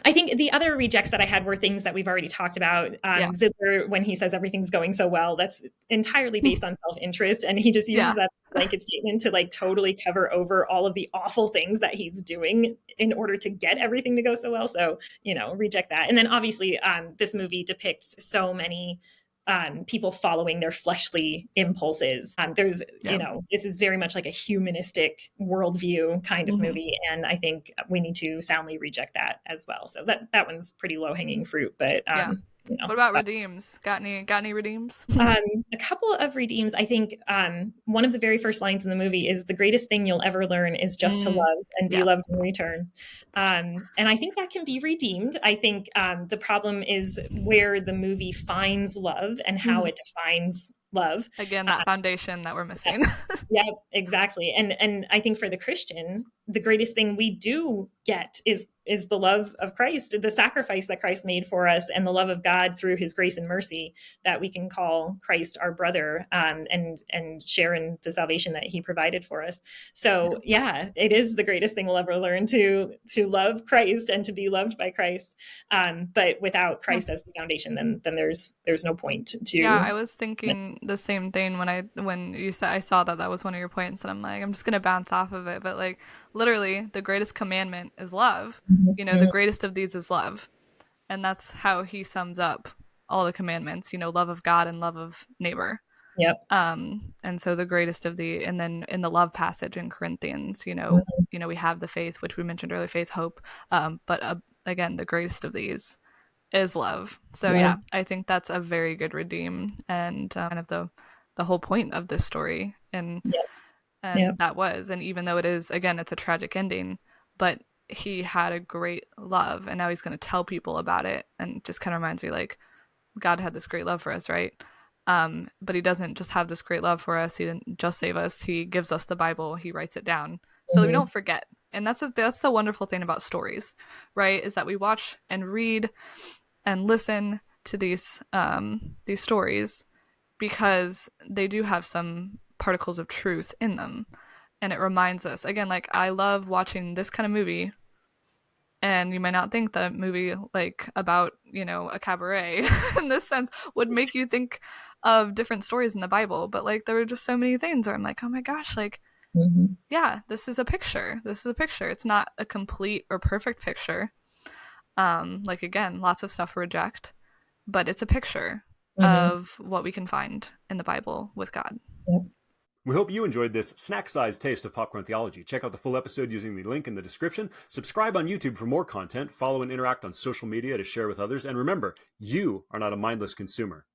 I think the other rejects that I had were things that we've already talked about. Yeah. Zidler, when he says everything's going so well, that's entirely based on self-interest, and he just uses Yeah. that blanket statement to like totally cover over all of the awful things that he's doing in order to get everything to go so well. So, reject that. And then obviously, this movie depicts so many people following their fleshly impulses. Yeah. This is very much like a humanistic worldview kind of Hmm. movie, and I think we need to soundly reject that as well. So that one's pretty low hanging fruit, but Yeah. you know, What about redeems? Got any redeems? um, a couple of redeems. I think one of the very first lines in the movie is the greatest thing you'll ever learn is just to Mm, love and be yeah. loved in return. And I think that can be redeemed. I think the problem is where the movie finds love and how Mhm. it defines love. Again, Uh, that foundation that we're yeah, missing. yeah, exactly. And I think for the Christian, the greatest thing we do get is the love of Christ, the sacrifice that Christ made for us, and the love of God through His grace and mercy, that we can call Christ our brother, and share in the salvation that He provided for us. So Yeah. yeah, it is the greatest thing we'll ever learn to love Christ and to be loved by Christ. But without Yeah. Christ as the foundation, then there's no point Yeah, to. I was thinking the same thing when you said I saw that that was one of your points, and I'm like, I'm just gonna bounce off of it. But like, literally, the greatest commandment is love. You know, the Mhm. greatest of these is love, and that's how he sums up all the commandments. You know, love of God and love of neighbor. Yep. And so the greatest of the, and then in the love passage in Corinthians, we have the faith, which we mentioned earlier, faith, hope. But again, the greatest of these is love. So Love. yeah, I think that's a very good redeem and kind of the whole point of this story. Yes. And Yep. that was, and even though it is again, it's a tragic ending, but he had a great love, and now he's going to tell people about it, and just kind of reminds me like God had this great love for us, right? But he doesn't just have this great love for us. He didn't just save us. He gives us the Bible. He writes it down so that we Mhm. don't forget. And that's the wonderful thing about stories, right? Is that we watch and read and listen to these stories because they do have some particles of truth in them, and it reminds us again. Like I love watching this kind of movie, and you might not think that a movie like about a cabaret in this sense would make you think of different stories in the Bible, but like there were just so many things where I'm like, oh my gosh, like Mhm. yeah, this is a picture. It's not a complete or perfect picture. Like again, lots of stuff reject, but it's a picture Mhm. of what we can find in the Bible with God. Yep. We hope you enjoyed this snack-sized taste of popcorn theology. Check out the full episode using the link in the description. Subscribe on YouTube for more content. Follow and interact on social media to share with others. And remember, you are not a mindless consumer.